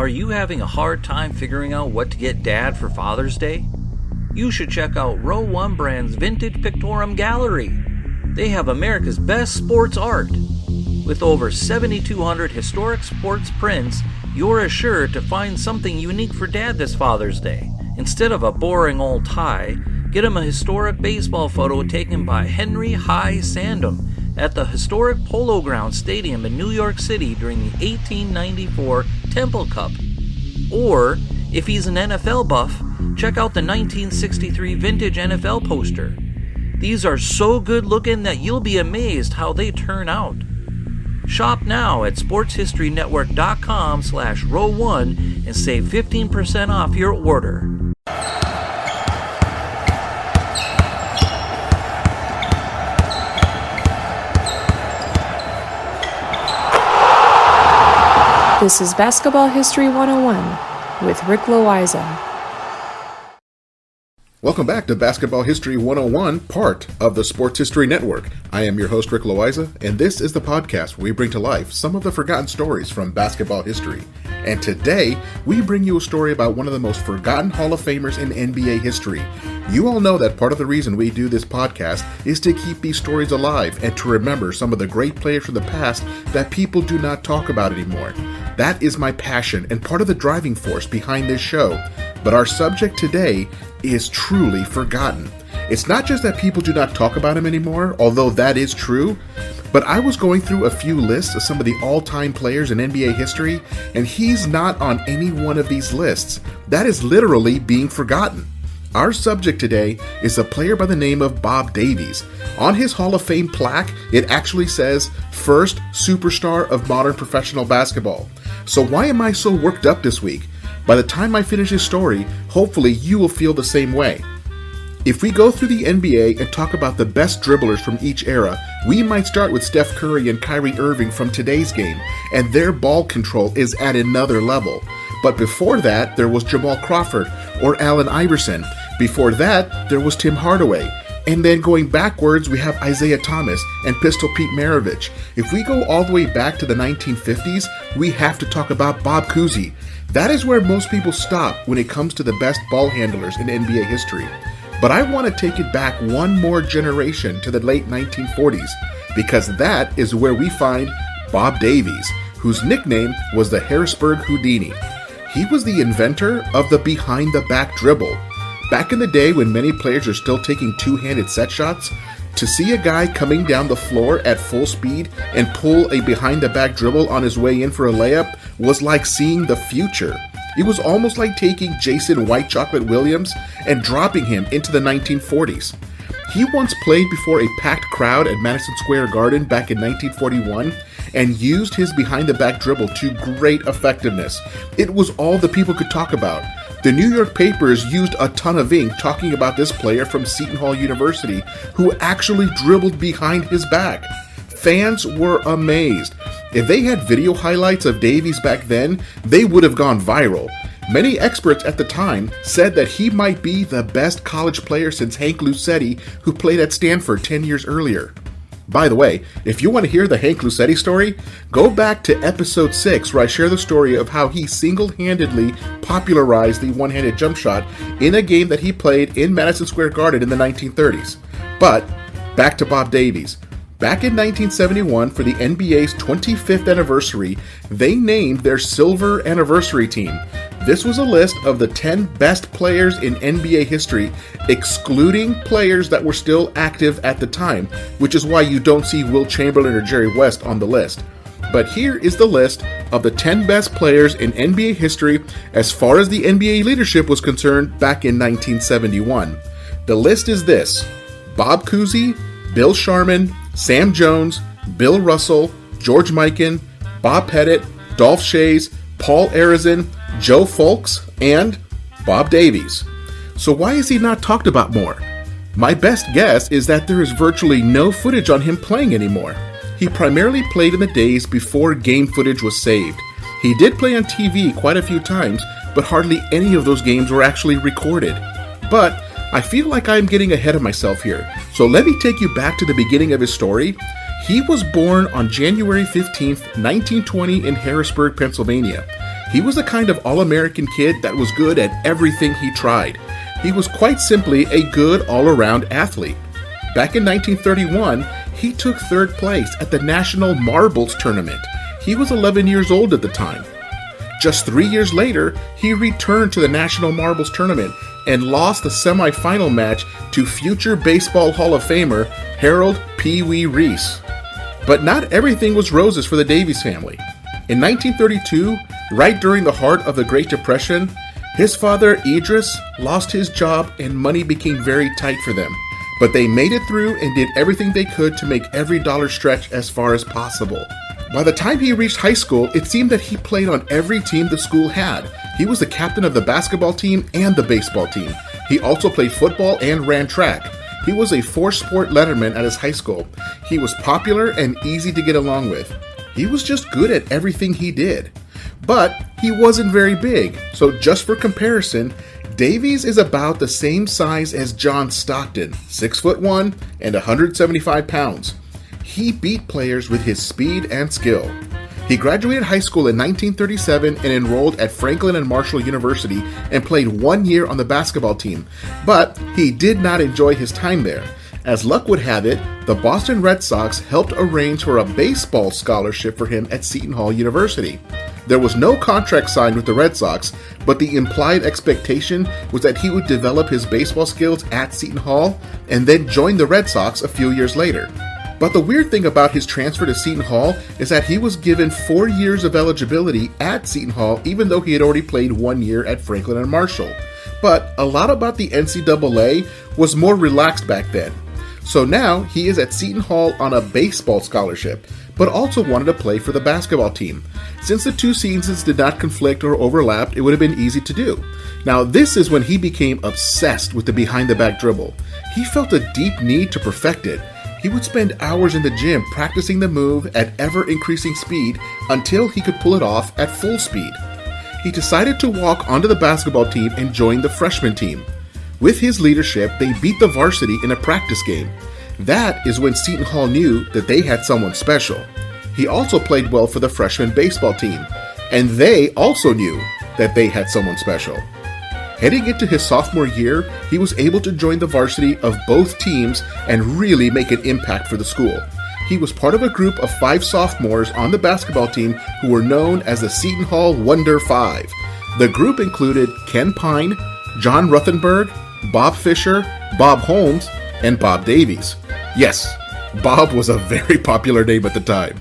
Are you having a hard time figuring out what to get Dad for Father's Day? You should check out Row 1 Brand's Vintage Pictorum Gallery. They have America's best sports art. With over 7,200 historic sports prints, you're assured to find something unique for Dad this Father's Day. Instead of a boring old tie, get him a historic baseball photo taken by Henry High Sandom at the historic Polo Grounds Stadium in New York City during the 1894 Temple Cup. Or, if he's an NFL buff, check out the 1963 vintage NFL poster. These are so good looking that you'll be amazed how they turn out. Shop now at sportshistorynetwork.com/row1 and save 15% off your order. This is Basketball History 101 with Rick Loayza. Welcome back to Basketball History 101, part of the Sports History Network. I am your host, Rick Loayza, and this is the podcast where we bring to life some of the forgotten stories from basketball history. And today, we bring you a story about one of the most forgotten Hall of Famers in NBA history. You all know that part of the reason we do this podcast is to keep these stories alive and to remember some of the great players from the past that people do not talk about anymore. That is my passion and part of the driving force behind this show. But our subject today is truly forgotten. It's not just that people do not talk about him anymore, although that is true, but I was going through a few lists of some of the all-time players in NBA history, and he's not on any one of these lists. That is literally being forgotten. Our subject today is a player by the name of Bob Davies. On his Hall of Fame plaque, it actually says, "First Superstar of Modern Professional Basketball." So why am I so worked up this week? By the time I finish this story, hopefully you will feel the same way. If we go through the NBA and talk about the best dribblers from each era, we might start with Steph Curry and Kyrie Irving from today's game, and their ball control is at another level. But before that, there was Jamal Crawford or Allen Iverson. Before that, there was Tim Hardaway. And then going backwards, we have Isaiah Thomas and Pistol Pete Maravich. If we go all the way back to the 1950s, we have to talk about Bob Cousy. That is where most people stop when it comes to the best ball handlers in NBA history. But I want to take it back one more generation to the late 1940s, because that is where we find Bob Davies, whose nickname was the Harrisburg Houdini. He was the inventor of the behind-the-back dribble. Back in the day when many players are still taking two-handed set shots, to see a guy coming down the floor at full speed and pull a behind-the-back dribble on his way in for a layup was like seeing the future. It was almost like taking Jason White Chocolate Williams and dropping him into the 1940s. He once played before a packed crowd at Madison Square Garden back in 1941 and used his behind-the-back dribble to great effectiveness. It was all the people could talk about. The New York papers used a ton of ink talking about this player from Seton Hall University who actually dribbled behind his back. Fans were amazed. If they had video highlights of Davies back then, they would have gone viral. Many experts at the time said that he might be the best college player since Hank Lucetti, who played at Stanford 10 years earlier. By the way, if you want to hear the Hank Lucetti story, go back to episode 6 where I share the story of how he single-handedly popularized the one-handed jump shot in a game that he played in Madison Square Garden in the 1930s. But, back to Bob Davies. Back in 1971, for the NBA's 25th anniversary, they named their Silver Anniversary team. This was a list of the 10 best players in NBA history, excluding players that were still active at the time, which is why you don't see Wilt Chamberlain or Jerry West on the list. But here is the list of the 10 best players in NBA history as far as the NBA leadership was concerned back in 1971. The list is this: Bob Cousy, Bill Sharman, Sam Jones, Bill Russell, George Mikan, Bob Pettit, Dolph Schayes, Paul Arizin, Joe Fulks, and Bob Davies. So why is he not talked about more? My best guess is that there is virtually no footage on him playing anymore. He primarily played in the days before game footage was saved. He did play on TV quite a few times, but hardly any of those games were actually recorded. But I feel like I'm getting ahead of myself here, so let me take you back to the beginning of his story. He was born on January 15th, 1920 in Harrisburg, Pennsylvania. He was the kind of all-American kid that was good at everything he tried. He was quite simply a good all-around athlete. Back in 1931, he took third place at the National Marbles Tournament. He was 11 years old at the time. Just 3 years later, he returned to the National Marbles Tournament and lost the semifinal match to future Baseball Hall of Famer Harold Pee Wee Reese. But not everything was roses for the Davies family. In 1932, right during the heart of the Great Depression, his father Idris lost his job and money became very tight for them. But they made it through and did everything they could to make every dollar stretch as far as possible. By the time he reached high school, it seemed that he played on every team the school had. He was the captain of the basketball team and the baseball team. He also played football and ran track. He was a four-sport letterman at his high school. He was popular and easy to get along with. He was just good at everything he did. But he wasn't very big, so just for comparison, Davies is about the same size as John Stockton, 6'1" and 175 pounds. He beat players with his speed and skill. He graduated high school in 1937 and enrolled at Franklin and Marshall University and played 1 year on the basketball team, but he did not enjoy his time there. As luck would have it, the Boston Red Sox helped arrange for a baseball scholarship for him at Seton Hall University. There was no contract signed with the Red Sox, but the implied expectation was that he would develop his baseball skills at Seton Hall and then join the Red Sox a few years later. But the weird thing about his transfer to Seton Hall is that he was given 4 years of eligibility at Seton Hall even though he had already played 1 year at Franklin and Marshall. But a lot about the NCAA was more relaxed back then. So now he is at Seton Hall on a baseball scholarship, but also wanted to play for the basketball team. Since the two seasons did not conflict or overlap, it would have been easy to do. Now this is when he became obsessed with the behind-the-back dribble. He felt a deep need to perfect it. He would spend hours in the gym practicing the move at ever-increasing speed until he could pull it off at full speed. He decided to walk onto the basketball team and join the freshman team. With his leadership, they beat the varsity in a practice game. That is when Seton Hall knew that they had someone special. He also played well for the freshman baseball team, and they also knew that they had someone special. Heading into his sophomore year, he was able to join the varsity of both teams and really make an impact for the school. He was part of a group of 5 sophomores on the basketball team who were known as the Seton Hall Wonder Five. The group included Ken Pine, John Ruthenberg, Bob Fisher, Bob Holmes, and Bob Davies. Yes, Bob was a very popular name at the time.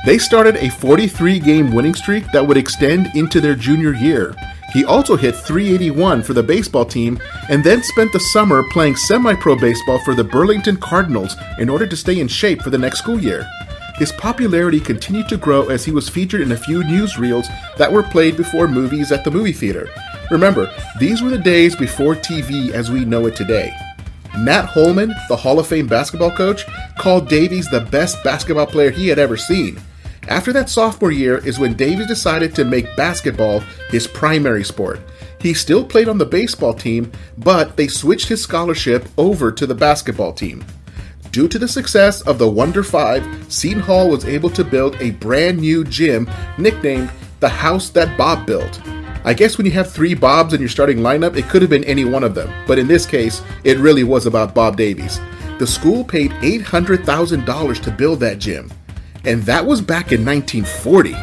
They started a 43-game winning streak that would extend into their junior year. He also hit .381 for the baseball team and then spent the summer playing semi-pro baseball for the Burlington Cardinals in order to stay in shape for the next school year. His popularity continued to grow as he was featured in a few newsreels that were played before movies at the movie theater. Remember, these were the days before TV as we know it today. Nat Holman, the Hall of Fame basketball coach, called Davies the best basketball player he had ever seen. After that sophomore year is when Davies decided to make basketball his primary sport. He still played on the baseball team, but they switched his scholarship over to the basketball team. Due to the success of the Wonder Five, Seton Hall was able to build a brand new gym nicknamed the House That Bob Built. I guess when you have 3 Bobs in your starting lineup, it could have been any one of them, but in this case, it really was about Bob Davies. The school paid $800,000 to build that gym, and that was back in 1940.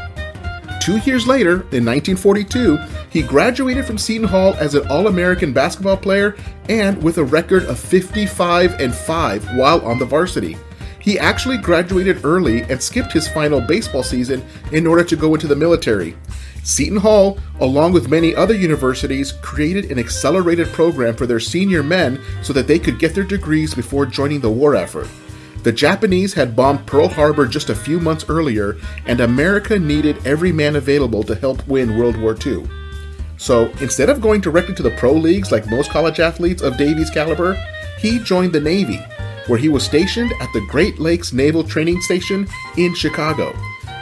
2 years later, in 1942, he graduated from Seton Hall as an All-American basketball player and with a record of 55-5 while on the varsity. He actually graduated early and skipped his final baseball season in order to go into the military. Seton Hall, along with many other universities, created an accelerated program for their senior men so that they could get their degrees before joining the war effort. The Japanese had bombed Pearl Harbor just a few months earlier, and America needed every man available to help win World War II. So, instead of going directly to the pro leagues like most college athletes of Davies' caliber, he joined the Navy, where he was stationed at the Great Lakes Naval Training Station in Chicago.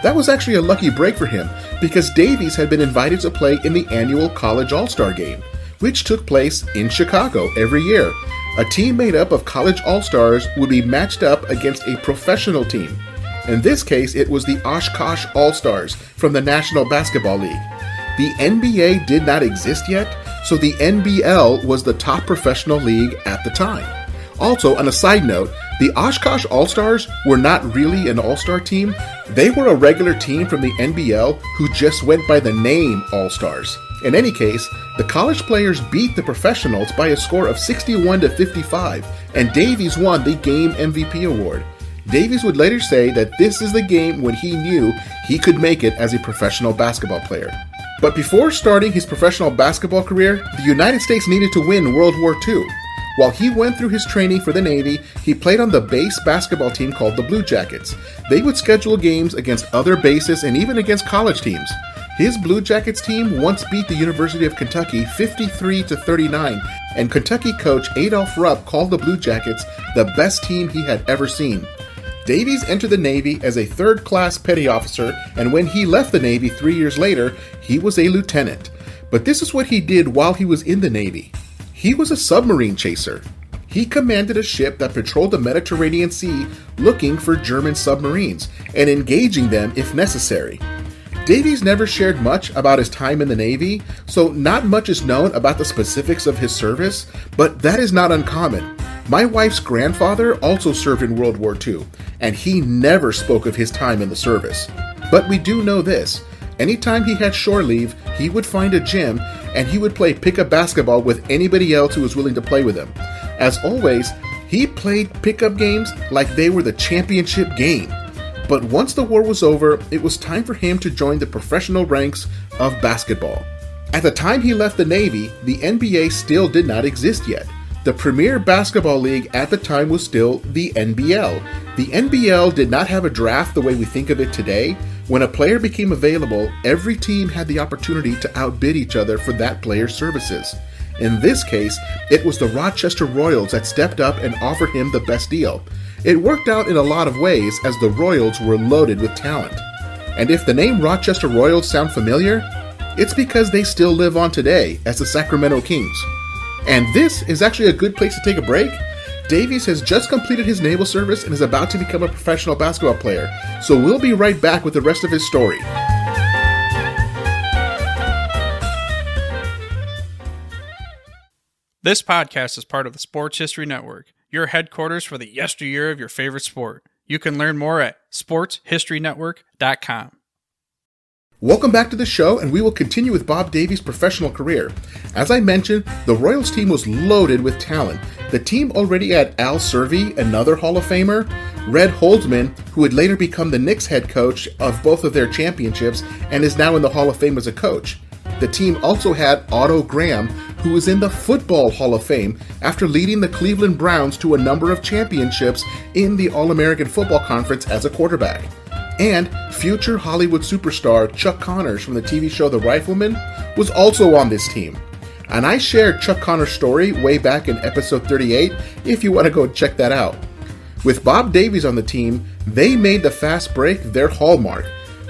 That was actually a lucky break for him, because Davies had been invited to play in the annual College All-Star Game, which took place in Chicago every year. A team made up of college all-stars would be matched up against a professional team. In this case, it was the Oshkosh All-Stars from the National Basketball League. the NBA did not exist yet, so the NBL was the top professional league at the time. Also, on a side note, the Oshkosh All-Stars were not really an all-star team. They were a regular team from the NBL who just went by the name All-Stars. In any case, the college players beat the professionals by a score of 61-55, and Davies won the game MVP award. Davies would later say that this is the game when he knew he could make it as a professional basketball player. But before starting his professional basketball career, the United States needed to win World War II. While he went through his training for the Navy, he played on the base basketball team called the Blue Jackets. They would schedule games against other bases and even against college teams. His Blue Jackets team once beat the University of Kentucky 53-39, and Kentucky coach Adolph Rupp called the Blue Jackets the best team he had ever seen. Davies entered the Navy as a third-class petty officer, and when he left the Navy 3 years later, he was a lieutenant. But this is what he did while he was in the Navy. He was a submarine chaser. He commanded a ship that patrolled the Mediterranean Sea looking for German submarines and engaging them if necessary. Davies never shared much about his time in the Navy, so not much is known about the specifics of his service, but that is not uncommon. My wife's grandfather also served in World War II, and he never spoke of his time in the service. But we do know this: anytime he had shore leave, he would find a gym and he would play pickup basketball with anybody else who was willing to play with him. As always, he played pickup games like they were the championship game. But once the war was over, it was time for him to join the professional ranks of basketball. At the time he left the Navy, the NBA still did not exist yet. The premier basketball league at the time was still the NBL. The NBL did not have a draft the way we think of it today. When a player became available, every team had the opportunity to outbid each other for that player's services. In this case, it was the Rochester Royals that stepped up and offered him the best deal. It worked out in a lot of ways as the Royals were loaded with talent. And if the name Rochester Royals sound familiar, it's because they still live on today as the Sacramento Kings. And this is actually a good place to take a break. Davies has just completed his naval service and is about to become a professional basketball player, so we'll be right back with the rest of his story. This podcast is part of the Sports History Network, your headquarters for the yesteryear of your favorite sport. You can learn more at sportshistorynetwork.com. Welcome back to the show, and we will continue with Bob Davies' professional career. As I mentioned, the Royals team was loaded with talent. The team already had Al Servey, another Hall of Famer, Red Holzman, who would later become the Knicks head coach of both of their championships and is now in the Hall of Fame as a coach. The team also had Otto Graham, who was in the Football Hall of Fame after leading the Cleveland Browns to a number of championships in the All-American Football Conference as a quarterback. And future Hollywood superstar Chuck Connors from the TV show The Rifleman was also on this team. And I shared Chuck Connors' story way back in episode 38 if you want to go check that out. With Bob Davies on the team, they made the fast break their hallmark.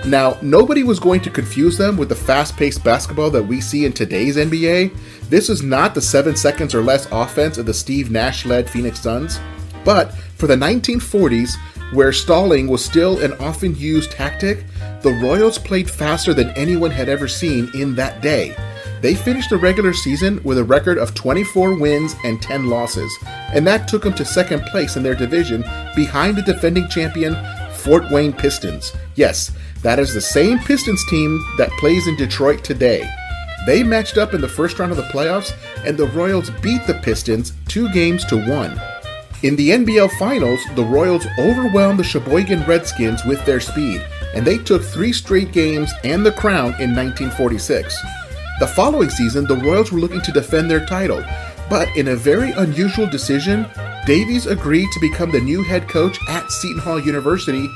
Now, nobody was going to confuse them with the fast-paced basketball that we see in today's NBA. This is not the 7 seconds or less offense of the Steve Nash-led Phoenix Suns. But for the 1940s, where stalling was still an often used tactic, the Royals played faster than anyone had ever seen in that day. They finished the regular season with a record of 24 wins and 10 losses, and that took them to second place in their division behind the defending champion Fort Wayne Pistons. Yes, that is the same Pistons team that plays in Detroit today. They matched up in the first round of the playoffs, and the Royals beat the Pistons 2-1. In the NBL Finals, the Royals overwhelmed the Sheboygan Redskins with their speed, and they took 3 straight games and the crown in 1946. The following season, the Royals were looking to defend their title, but in a very unusual decision, Davies agreed to become the new head coach at Seton Hall University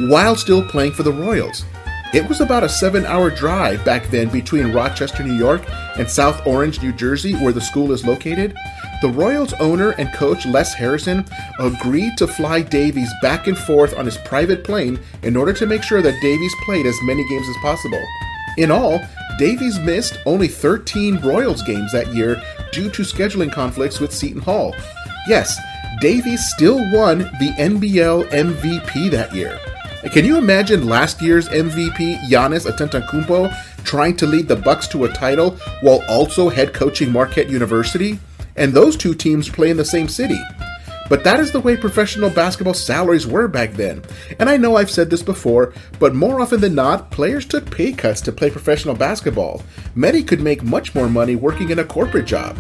while still playing for the Royals. It was about a 7-hour drive back then between Rochester, New York and South Orange, New Jersey, where the school is located. The Royals owner and coach Les Harrison agreed to fly Davies back and forth on his private plane in order to make sure that Davies played as many games as possible. In all, Davies missed only 13 Royals games that year due to scheduling conflicts with Seton Hall. Yes, Davies still won the NBL MVP that year. Can you imagine last year's MVP, Giannis Antetokounmpo, trying to lead the Bucks to a title while also head coaching Marquette University, and those two teams play in the same city. But that is the way professional basketball salaries were back then. And I know I've said this before, but more often than not, players took pay cuts to play professional basketball. Many could make much more money working in a corporate job.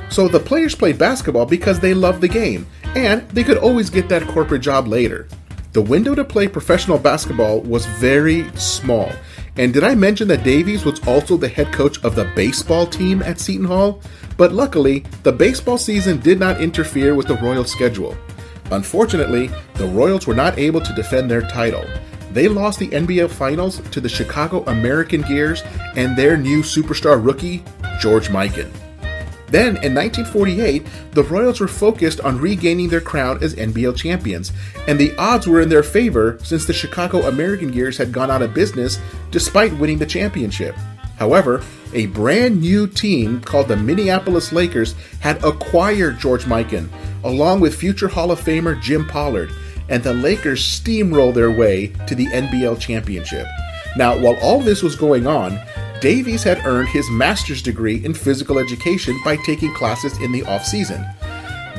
So the players played basketball because they loved the game, and they could always get that corporate job later. The window to play professional basketball was very small. And did I mention that Davies was also the head coach of the baseball team at Seton Hall? But luckily, the baseball season did not interfere with the Royals' schedule. Unfortunately, the Royals were not able to defend their title. They lost the NBA Finals to the Chicago American Gears and their new superstar rookie, George Mikan. Then, in 1948, the Royals were focused on regaining their crown as NBL champions, and the odds were in their favor since the Chicago American Gears had gone out of business despite winning the championship. However, a brand new team called the Minneapolis Lakers had acquired George Mikan, along with future Hall of Famer Jim Pollard, and the Lakers steamrolled their way to the NBL championship. Now, while all this was going on, Davies had earned his master's degree in physical education by taking classes in the off-season.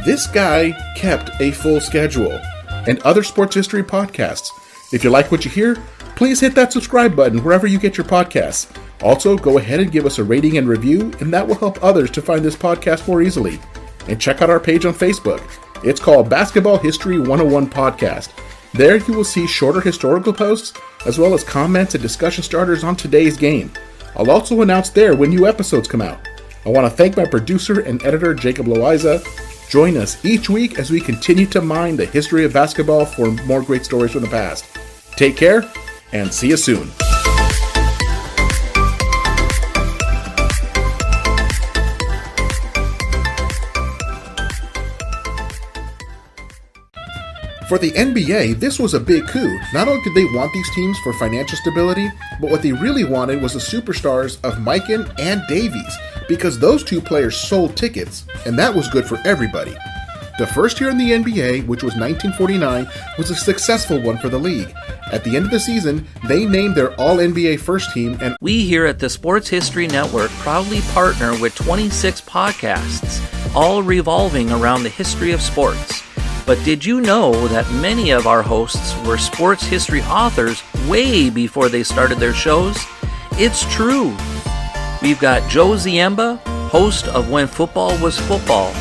This guy kept a full schedule. And other sports history podcasts. If you like what you hear, please hit that subscribe button wherever you get your podcasts. Also, go ahead and give us a rating and review, and that will help others to find this podcast more easily. And check out our page on Facebook. It's called Basketball History 101 Podcast. There you will see shorter historical posts, as well as comments and discussion starters on today's game. I'll also announce there when new episodes come out. I want to thank my producer and editor, Jacob Loayza. Join us each week as we continue to mine the history of basketball for more great stories from the past. Take care, and see you soon. For the NBA, this was a big coup. Not only did they want these teams for financial stability, but what they really wanted was the superstars of Mikan and Davies, because those two players sold tickets, and that was good for everybody. The first year in the NBA, which was 1949, was a successful one for the league. At the end of the season, they named their All-NBA first team, and We here at the Sports History Network proudly partner with 26 podcasts, all revolving around the history of sports. But did you know that many of our hosts were sports history authors way before they started their shows? It's true. We've got Joe Ziemba, host of When Football Was Football,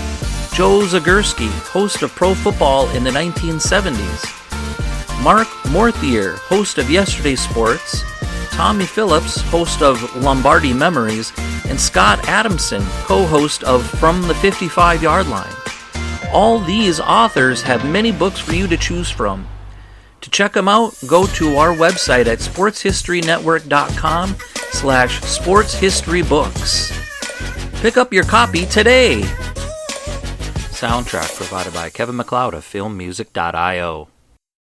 Joe Zagurski, host of Pro Football in the 1970s, Mark Morthier, host of Yesterday's Sports, Tommy Phillips, host of Lombardi Memories, and Scott Adamson, co-host of From the 55-Yard Line. All these authors have many books for you to choose from. To check them out, go to our website at sportshistorynetwork.com/sportshistorybooks. Pick up your copy today. Soundtrack provided by Kevin MacLeod of filmmusic.io.